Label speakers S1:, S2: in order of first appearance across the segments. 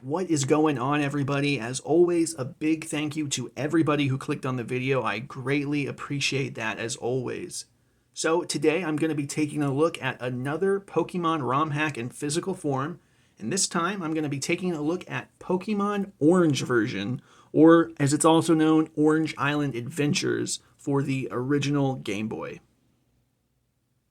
S1: What is going on, everybody? As always, a big thank you to everybody who clicked on the video. I greatly appreciate that, as always. So today I'm going to be taking a look at another Pokemon ROM hack in physical form, and this time I'm going to be taking a look at Pokemon Orange version, or as it's also known, Orange Island Adventures for the original Game Boy.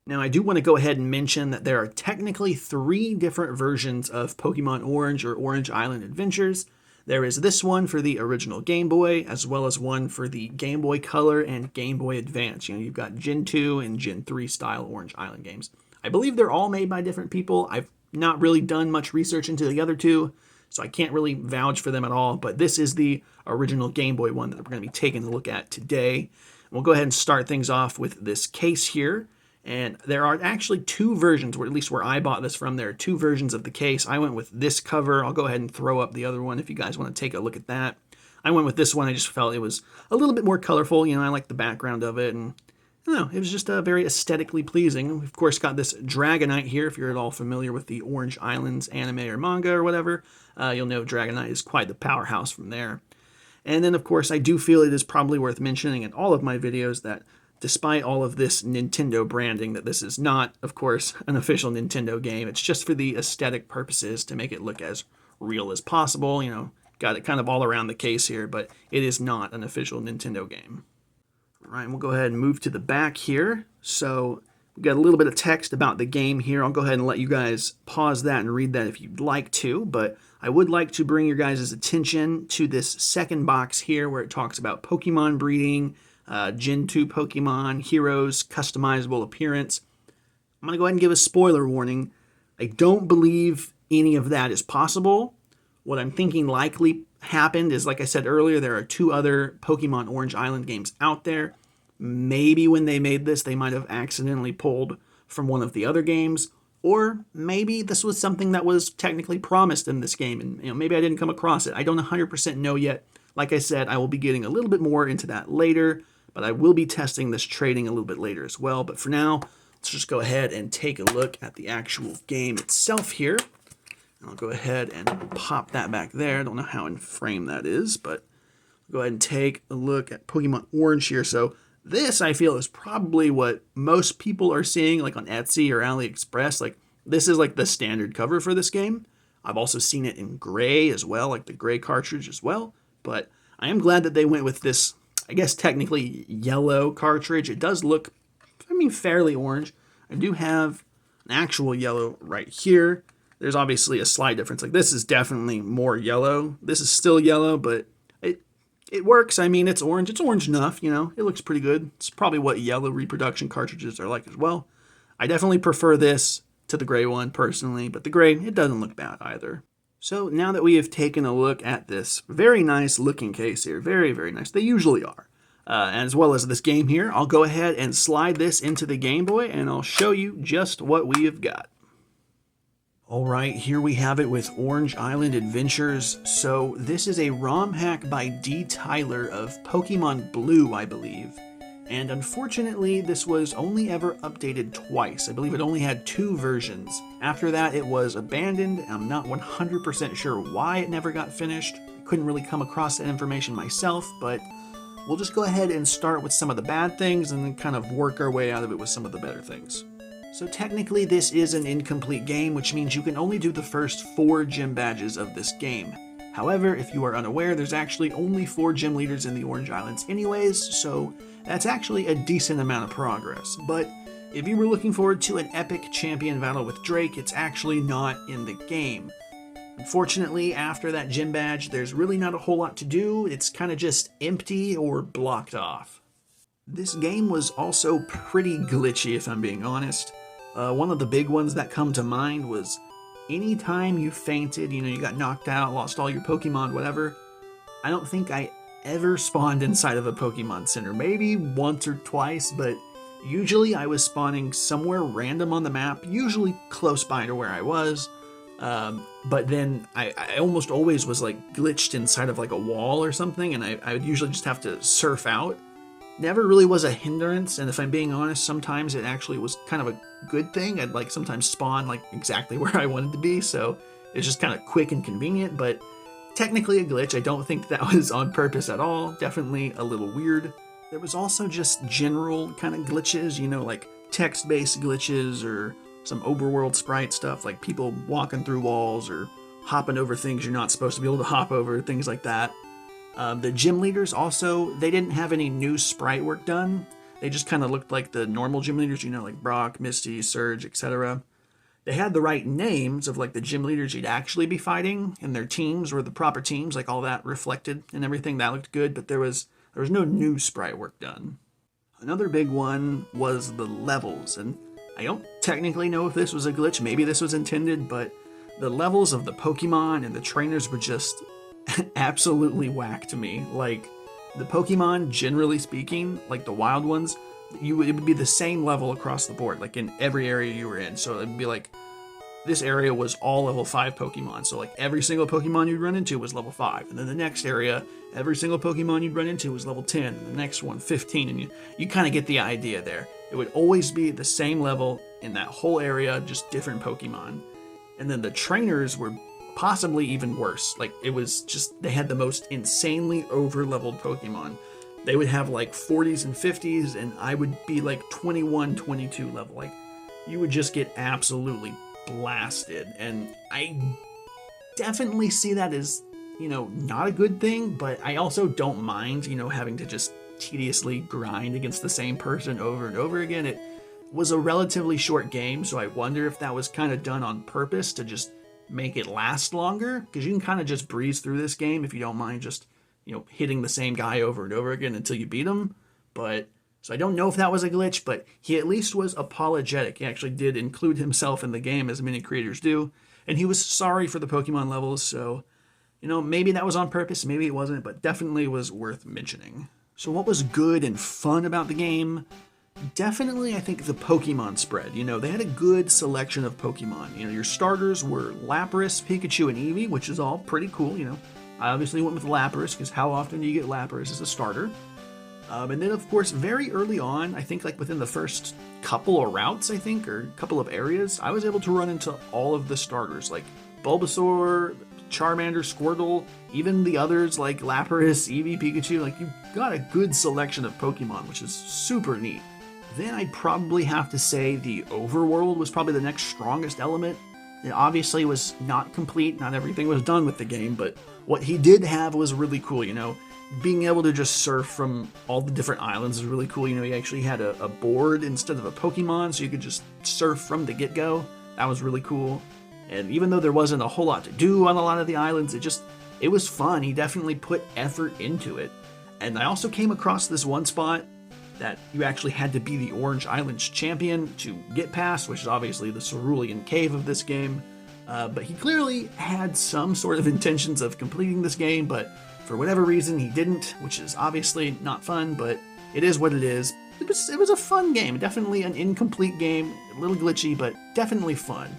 S1: Now, I do want to go ahead and mention that there are technically 3 different versions of Pokemon Orange or Orange Island Adventures. There is this one for the original Game Boy, as well as one for the Game Boy Color and Game Boy Advance. You know, you've got Gen 2 and Gen 3 style Orange Island games. I believe they're all made by different people. I've not really done much research into the other two, so I can't really vouch for them at all, but this is the original Game Boy one that we're going to be taking a look at today. We'll go ahead and start things off with this case here. And there are actually 2 versions, or at least where I bought this from, there are 2 versions of the case. I went with this cover. I'll go ahead and throw up the other one if you guys want to take a look at that. I went with this one. I just felt it was a little bit more colorful. You know, I like the background of it, and I don't know, it was just very aesthetically pleasing. We've, of course, got this Dragonite here. If you're at all familiar with the Orange Islands anime or manga or whatever, you'll know Dragonite is quite the powerhouse from there. And then, of course, I do feel it is probably worth mentioning in all of my videos that despite all of this Nintendo branding, that this is not, of course, an official Nintendo game. It's just for the aesthetic purposes to make it look as real as possible. You know, got it kind of all around the case here, but it is not an official Nintendo game. All right, we'll go ahead and move to the back here. So we've got a little bit of text about the game here. I'll go ahead and let you guys pause that and read that if you'd like to, but I would like to bring your guys' attention to this second box here where it talks about Pokemon breeding, Gen 2 Pokemon, heroes, customizable appearance. I'm going to go ahead and give a spoiler warning. I don't believe any of that is possible. What I'm thinking likely happened is, like I said earlier, there are 2 other Pokemon Orange Island games out there. Maybe when they made this, they might have accidentally pulled from one of the other games, or maybe this was something that was technically promised in this game, and maybe I didn't come across it. I don't 100% know yet. Like I said, I will be getting a little bit more into that later, but I will be testing this trading a little bit later as well. But for now, let's just go ahead and take a look at the actual game itself here. I'll go ahead and pop that back there. I don't know how in frame that is, but I'll go ahead and take a look at Pokemon Orange here. So this, I feel, is probably what most people are seeing, like on Etsy or AliExpress. Like, this is like the standard cover for this game. I've also seen it in gray as well, like the gray cartridge as well. But I am glad that they went with this, I guess technically yellow cartridge. It does look, I mean, fairly orange. I do have an actual yellow right here. There's obviously a slight difference. Like, this is definitely more yellow. This is still yellow, but it works. I mean, it's orange. It's orange enough, you know. It looks pretty good. It's probably what yellow reproduction cartridges are like as well. I definitely prefer this to the gray one personally, but the gray, it doesn't look bad either. So now that we have taken a look at this very nice looking case here, very, very nice, they usually are, as well as this game here, I'll go ahead and slide this into the Game Boy and I'll show you just what we have got. All right, here we have it with Orange Island Adventures. So this is a ROM hack by D. Tyler of Pokemon Blue, I believe. And unfortunately, this was only ever updated twice. I believe it only had 2 versions. After that, it was abandoned. I'm not 100% sure why it never got finished. I couldn't really come across that information myself, but we'll just go ahead and start with some of the bad things and then kind of work our way out of it with some of the better things. So technically, this is an incomplete game, which means you can only do the first 4 gym badges of this game. However, if you are unaware, there's actually only 4 gym leaders in the Orange Islands anyways, so that's actually a decent amount of progress. But if you were looking forward to an epic champion battle with Drake, it's actually not in the game. Unfortunately, after that gym badge, there's really not a whole lot to do. It's kind of just empty or blocked off. This game was also pretty glitchy, if I'm being honest. One of the big ones that come to mind was anytime you fainted, you know, you got knocked out, lost all your Pokemon, whatever. I don't think I ever spawned inside of a Pokemon Center. Maybe once or twice, but usually I was spawning somewhere random on the map, usually close by to where I was. But then I almost always was like glitched inside of like a wall or something, and I would usually just have to surf out. Never really was a hindrance, and if I'm being honest, sometimes it actually was kind of a good thing. I'd like sometimes spawn like exactly where I wanted to be, so It's just kind of quick and convenient, but technically a glitch. I don't think that was on purpose at all. Definitely a little weird. There was also just general kind of glitches, you know, like text-based glitches or some overworld sprite stuff, like people walking through walls or hopping over things you're not supposed to be able to hop over, things like that. The gym leaders also, they didn't have any new sprite work done. They just kind of looked like the normal gym leaders, you know, like Brock, Misty, Surge, etc. They had the right names of like the gym leaders you'd actually be fighting, and their teams were the proper teams, like all that reflected and everything. That looked good, but there was no new sprite work done. Another big one was the levels, and I don't technically know if this was a glitch, maybe this was intended, but the levels of the Pokemon and the trainers were just absolutely whack to me. Like, the Pokemon, generally speaking, like the wild ones, it would be the same level across the board, like in every area you were in. So it'd be like, this area was all level 5 Pokemon. So like every single Pokemon you'd run into was level 5. And then the next area, every single Pokemon you'd run into was level 10. And the next one, 15. And you kind of get the idea there. It would always be the same level in that whole area, just different Pokemon. And then the trainers were possibly even worse. Like, it was just, they had the most insanely over-leveled Pokemon. They would have like 40s and 50s, and I would be like 21, 22 level. Like, you would just get absolutely blasted. And I definitely see that as, you know, not a good thing, but I also don't mind, you know, having to just tediously grind against the same person over and over again. It was a relatively short game, so I wonder if that was kind of done on purpose to just make it last longer, because you can kind of just breeze through this game if you don't mind just, you know, hitting the same guy over and over again until you beat him. But so I don't know if that was a glitch, but he at least was apologetic. He actually did include himself in the game, as many creators do, and he was sorry for the Pokemon levels. So, you know, maybe that was on purpose, maybe it wasn't, but definitely was worth mentioning. So what was good and fun about the game? Definitely, I think the Pokemon spread. You know, they had a good selection of Pokemon. You know, your starters were Lapras, Pikachu, and Eevee, which is all pretty cool. You know, I obviously went with Lapras, because how often do you get Lapras as a starter? And then, of course, very early on, I think like within the first couple of routes, I think, or couple of areas, I was able to run into all of the starters, like Bulbasaur, Charmander, Squirtle, even the others like Lapras, Eevee, Pikachu. Like, you got a good selection of Pokemon, which is super neat. Then I'd probably have to say the overworld was probably the next strongest element. It obviously was not complete, not everything was done with the game, but what he did have was really cool, you know. Being able to just surf from all the different islands is really cool. You know, he actually had a board instead of a Pokemon, so you could just surf from the get-go. That was really cool. And even though there wasn't a whole lot to do on a lot of the islands, it was fun. He definitely put effort into it. And I also came across this one spot that you actually had to be the Orange Islands champion to get past, which is obviously the Cerulean Cave of this game. But he clearly had some sort of intentions of completing this game, but for whatever reason he didn't, which is obviously not fun, but it is what it is. It was a fun game, definitely an incomplete game, a little glitchy, but definitely fun.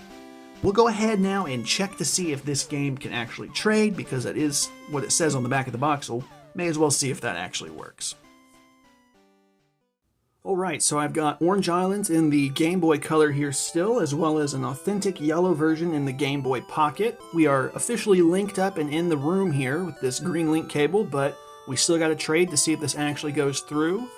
S1: We'll go ahead now and check to see if this game can actually trade, because that is what it says on the back of the box, so may as well see if that actually works. Alright, so I've got Orange Islands in the Game Boy Color here still, as well as an authentic yellow version in the Game Boy Pocket. We are officially linked up and in the room here with this green link cable, but we still got to trade to see if this actually goes through.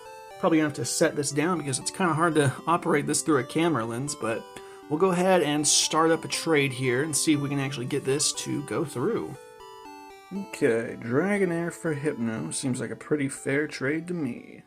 S1: Probably going to have to set this down because it's kind of hard to operate this through a camera lens, but we'll go ahead and start up a trade here and see if we can actually get this to go through. Okay, Dragonair for Hypno seems like a pretty fair trade to me.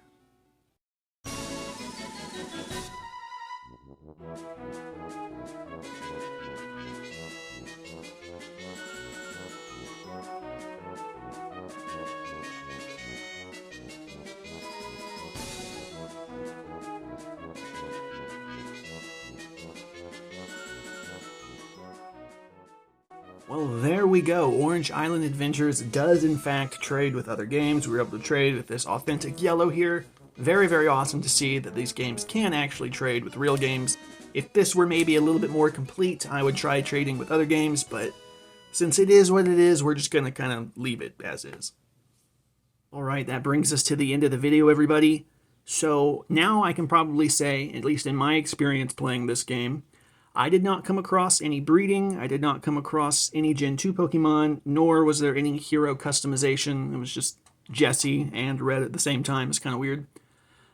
S1: Well, there we go. Orange Island Adventures does in fact trade with other games. We were able to trade with this authentic yellow here. Very, very awesome to see that these games can actually trade with real games. If this were maybe a little bit more complete, I would try trading with other games, but since it is what it is, we're just going to kind of leave it as is. Alright, that brings us to the end of the video, everybody. So now I can probably say, at least in my experience playing this game, I did not come across any breeding. I did not come across any Gen 2 Pokemon, nor was there any hero customization. It was just Jesse and Red at the same time. It's kind of weird.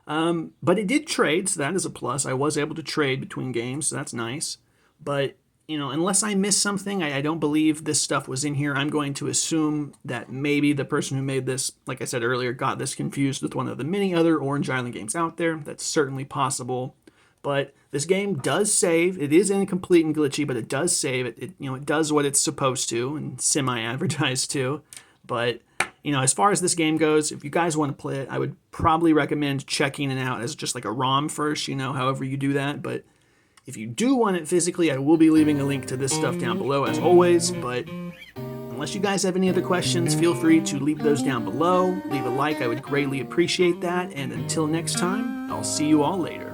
S1: But it did trade, so that is a plus. I was able to trade between games, so that's nice. But, you know, unless I missed something, I don't believe this stuff was in here. I'm going to assume that maybe the person who made this, like I said earlier, got this confused with one of the many other Orange Island games out there. That's certainly possible. But this game does save. It is incomplete and glitchy, but it does save. It does what it's supposed to, and semi-advertised too. But as far as this game goes, if you guys want to play it, I would probably recommend checking it out as just like a ROM first, however you do that. But if you do want it physically, I will be leaving a link to this stuff down below as always. But unless you guys have any other questions, feel free to leave those down below. Leave a like, I would greatly appreciate that. And until next time, I'll see you all later.